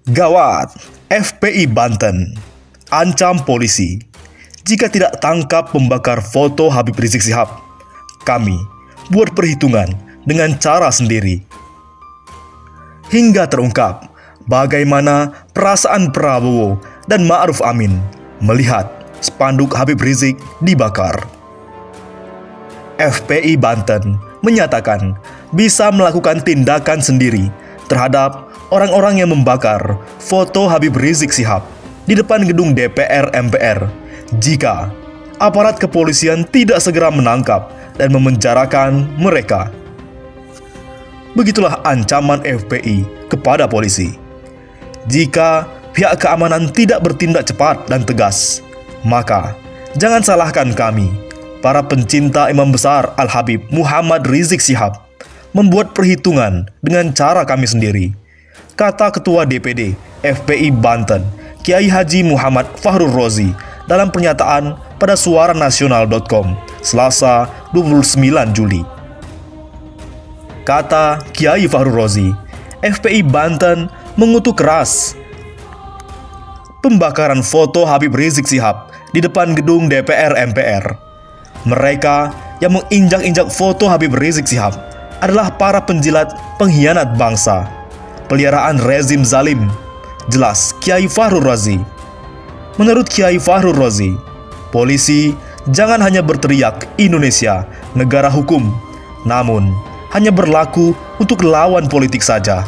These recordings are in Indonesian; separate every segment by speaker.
Speaker 1: Gawat, FPI Banten ancam polisi jika tidak tangkap pembakar foto Habib Rizik Syihab. Kami buat perhitungan dengan cara sendiri. Hingga terungkap bagaimana perasaan Prabowo dan Ma'ruf Amin melihat spanduk Habib Rizik dibakar. FPI Banten menyatakan bisa melakukan tindakan sendiri terhadap orang-orang yang membakar foto Habib Rizik Syihab di depan gedung DPR MPR jika aparat kepolisian tidak segera menangkap dan memenjarakan mereka. Begitulah ancaman FPI kepada polisi. Jika pihak keamanan tidak bertindak cepat dan tegas, maka jangan salahkan kami, para pencinta Imam Besar Al-Habib Muhammad Rizik Syihab, membuat perhitungan dengan cara kami sendiri, kata Ketua DPD FPI Banten, Kiai Haji Muhammad Fahrul Rozi dalam pernyataan pada suaranasional.com, Selasa 29 Juli. Kata Kiai Fahrul Rozi, FPI Banten mengutuk keras pembakaran foto Habib Rizik Syihab di depan gedung DPR MPR. Mereka yang menginjak-injak foto Habib Rizik Syihab adalah para penjilat pengkhianat bangsa, peliharaan rezim zalim, jelas Kiai Fahrul Rozi. Menurut Kiai Fahrul Rozi, polisi jangan hanya berteriak Indonesia negara hukum, namun hanya berlaku untuk lawan politik saja.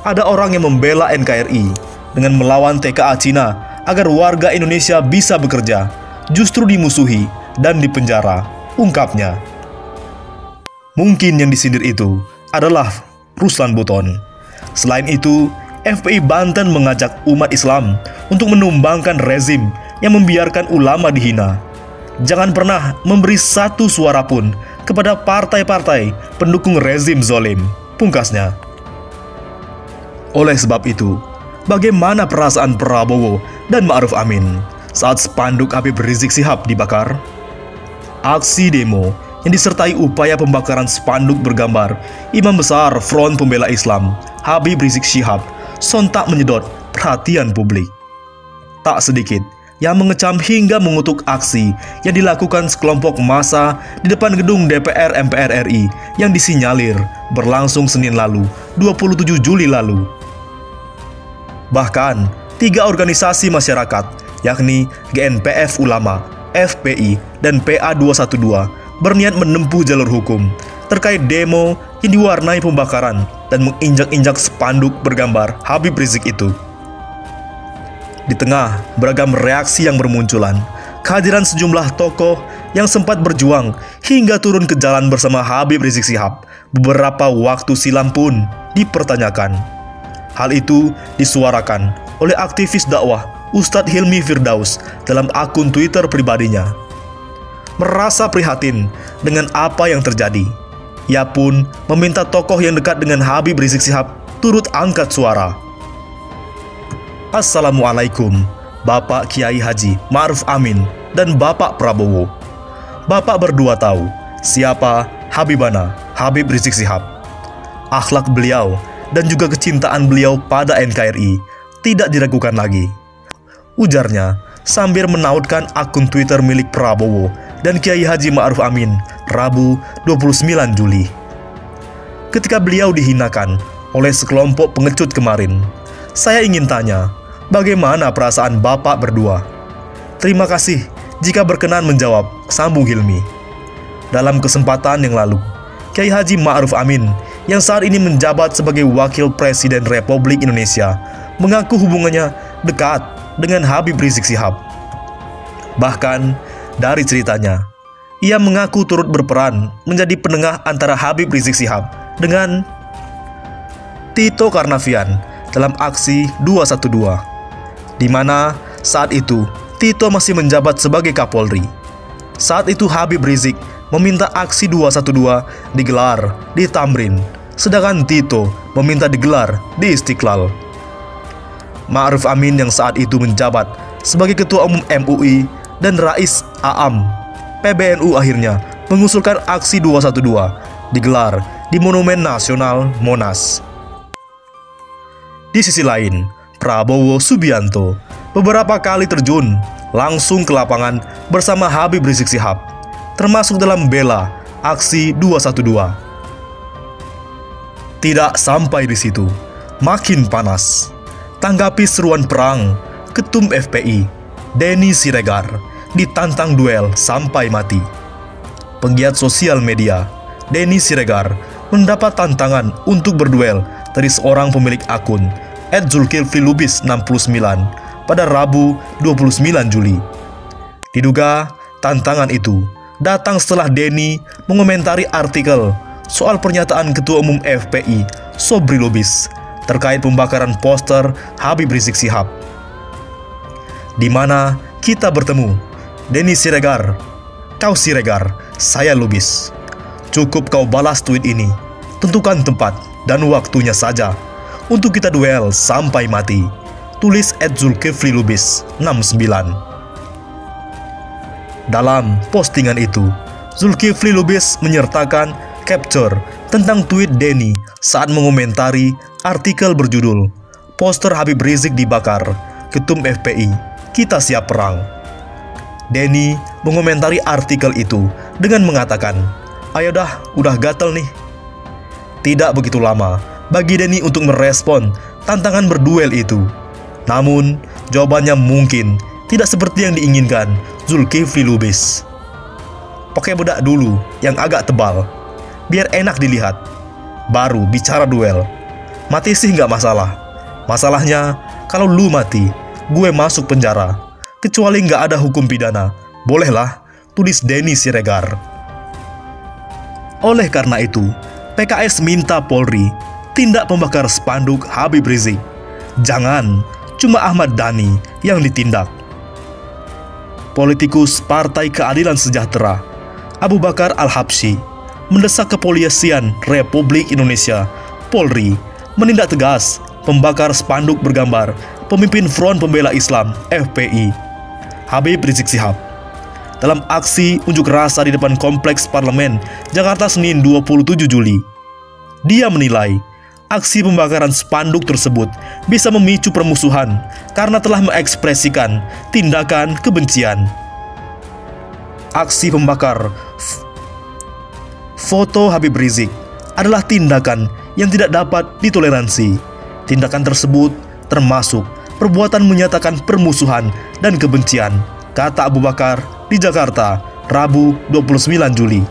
Speaker 1: Ada orang yang membela NKRI dengan melawan TKA Cina agar warga Indonesia bisa bekerja, justru dimusuhi dan dipenjara, ungkapnya. Mungkin yang disindir itu adalah Ruslan Buton. Selain itu, FPI Banten mengajak umat Islam untuk menumbangkan rezim yang membiarkan ulama dihina. Jangan pernah memberi satu suara pun kepada partai-partai pendukung rezim zolim, pungkasnya. Oleh sebab itu, bagaimana perasaan Prabowo dan Ma'ruf Amin saat spanduk Habib Rizik Syihab dibakar? Aksi demo yang disertai upaya pembakaran spanduk bergambar Imam Besar Front Pembela Islam Habib Rizik Syihab sontak menyedot perhatian publik. Tak sedikit yang mengecam hingga mengutuk aksi yang dilakukan sekelompok massa di depan gedung DPR MPR RI yang disinyalir berlangsung Senin lalu, 27 Juli lalu. Bahkan, 3 organisasi masyarakat, yakni GNPF Ulama, FPI, dan PA212, berniat menempuh jalur hukum terkait demo yang diwarnai pembakaran dan menginjak-injak spanduk bergambar Habib Rizik itu. Di tengah beragam reaksi yang bermunculan, kehadiran sejumlah tokoh yang sempat berjuang hingga turun ke jalan bersama Habib Rizik Syihab beberapa waktu silam pun dipertanyakan. Hal itu disuarakan oleh aktivis dakwah Ustadz Hilmi Firdaus dalam akun Twitter pribadinya. Merasa prihatin dengan apa yang terjadi, ia pun meminta tokoh yang dekat dengan Habib Rizik Syihab turut angkat suara. Assalamualaikum, Bapak Kiai Haji Ma'ruf Amin dan Bapak Prabowo. Bapak berdua tahu siapa Habibana Habib Rizik Syihab. Akhlak beliau dan juga kecintaan beliau pada NKRI tidak diragukan lagi, ujarnya sambil menautkan akun Twitter milik Prabowo dan Kiai Haji Ma'ruf Amin Rabu 29 Juli. Ketika beliau dihinakan oleh sekelompok pengecut kemarin, saya ingin tanya, bagaimana perasaan Bapak berdua? Terima kasih jika berkenan menjawab, sambung Hilmi. Dalam kesempatan yang lalu, Kiai Haji Ma'ruf Amin yang saat ini menjabat sebagai Wakil Presiden Republik Indonesia mengaku hubungannya dekat dengan Habib Rizik Syihab. Bahkan, dari ceritanya, ia mengaku turut berperan menjadi penengah antara Habib Rizik Syihab dengan Tito Karnavian dalam aksi 212, di mana saat itu Tito masih menjabat sebagai Kapolri. Saat itu Habib Rizik meminta aksi 212 digelar di Tamrin, sedangkan Tito meminta digelar di Istiqlal. Ma'ruf Amin yang saat itu menjabat sebagai Ketua Umum MUI dan Rais Aam PBNU akhirnya mengusulkan aksi 212 digelar di Monumen Nasional Monas. Di sisi lain, Prabowo Subianto beberapa kali terjun langsung ke lapangan bersama Habib Rizik Syihab, termasuk dalam bela aksi 212. Tidak sampai di situ, makin panas. Tanggapi seruan perang, Ketum FPI, Denny Siregar, ditantang duel sampai mati. Penggiat sosial media, Denny Siregar, mendapat tantangan untuk berduel dari seorang pemilik akun @zulkiflilubis69 pada Rabu 29 Juli. Diduga tantangan itu datang setelah Denny mengomentari artikel soal pernyataan Ketua Umum FPI Sobri Lubis terkait pembakaran poster Habib Rizik Syihab. Di mana kita bertemu, Denny Siregar, kau Siregar, saya Lubis. Cukup kau balas tweet ini, tentukan tempat dan waktunya saja untuk kita duel sampai mati. Tulis @zulkiflilubis69. Dalam postingan itu, Zulkifli Lubis menyertakan capture tentang tweet Denny saat mengomentari artikel berjudul "Poster Habib Rizik dibakar, Ketum FPI, kita siap perang". Denny mengomentari artikel itu dengan mengatakan, "Ayo dah, udah gatel nih". Tidak begitu lama bagi Denny untuk merespon tantangan berduel itu. Namun, jawabannya mungkin tidak seperti yang diinginkan Zulkifli Lubis. Pakai bedak dulu yang agak tebal, biar enak dilihat, baru bicara duel. Mati sih nggak masalah. Masalahnya, kalau lu mati, gue masuk penjara. Kecuali nggak ada hukum pidana, bolehlah, tulis Denny Siregar. Oleh karena itu, PKS minta Polri tindak pembakar spanduk Habib Rizik. Jangan cuma Ahmad Dhani yang ditindak. Politikus Partai Keadilan Sejahtera, Abu Bakar Al-Habsyi, mendesak Kepolisian Republik Indonesia, Polri, menindak tegas pembakar spanduk bergambar pemimpin Front Pembela Islam (FPI), Habib Rizik Syihab, dalam aksi unjuk rasa di depan Kompleks Parlemen, Jakarta Senin 27 Juli. Dia menilai aksi pembakaran spanduk tersebut bisa memicu permusuhan karena telah mengekspresikan tindakan kebencian. Aksi pembakar foto Habib Rizik adalah tindakan yang tidak dapat ditoleransi. Tindakan tersebut termasuk perbuatan menyatakan permusuhan dan kebencian, kata Abu Bakar di Jakarta, Rabu 29 Juli.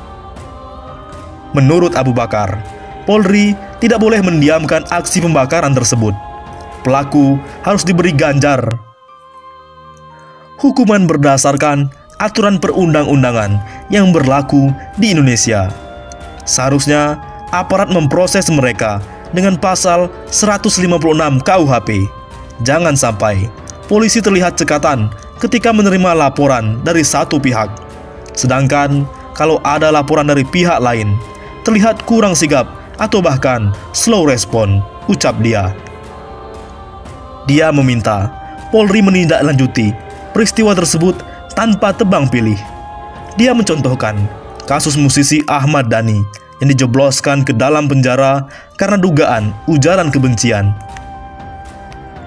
Speaker 1: Menurut Abu Bakar, Polri tidak boleh mendiamkan aksi pembakaran tersebut. Pelaku harus diberi ganjar hukuman berdasarkan aturan perundang-undangan yang berlaku di Indonesia. Seharusnya aparat memproses mereka dengan pasal 156 KUHP. Jangan sampai polisi terlihat cekatan ketika menerima laporan dari satu pihak, sedangkan kalau ada laporan dari pihak lain, terlihat kurang sigap atau bahkan slow respon, ucap dia. Dia meminta Polri menindaklanjuti peristiwa tersebut tanpa tebang pilih. Dia mencontohkan kasus musisi Ahmad Dhani yang dijebloskan ke dalam penjara karena dugaan ujaran kebencian.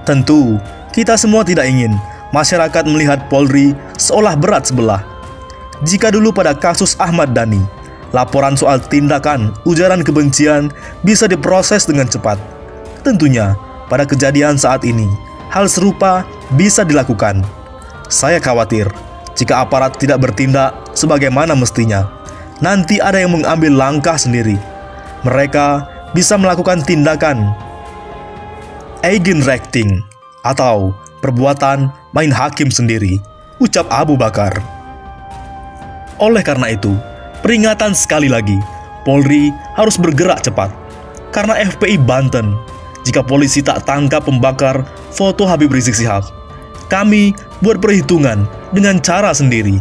Speaker 1: Tentu, kita semua tidak ingin masyarakat melihat Polri seolah berat sebelah. Jika dulu pada kasus Ahmad Dhani, laporan soal tindakan ujaran kebencian bisa diproses dengan cepat, tentunya pada kejadian saat ini, hal serupa bisa dilakukan. Saya khawatir jika aparat tidak bertindak sebagaimana mestinya, nanti ada yang mengambil langkah sendiri. Mereka bisa melakukan tindakan eigenrechtting atau perbuatan main hakim sendiri, ucap Abu Bakar. Oleh karena itu, peringatan sekali lagi, Polri harus bergerak cepat. Karena FPI Banten, jika polisi tak tangkap pembakar foto Habib Rizik Syihab, kami buat perhitungan dengan cara sendiri.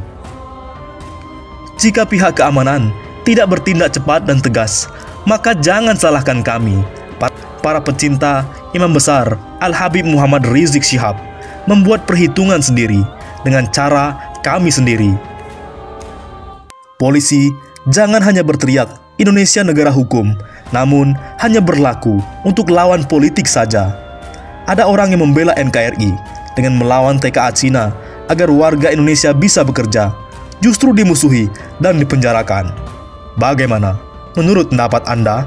Speaker 1: Jika pihak keamanan tidak bertindak cepat dan tegas, maka jangan salahkan kami, para pecinta Imam Besar Al-Habib Muhammad Rizik Syihab, membuat perhitungan sendiri dengan cara kami sendiri. Polisi jangan hanya berteriak Indonesia negara hukum, namun hanya berlaku untuk lawan politik saja. ada orang yang membela NKRI dengan melawan TKA Cina agar warga Indonesia bisa bekerja, justru dimusuhi dan dipenjarakan. Bagaimana menurut pendapat Anda?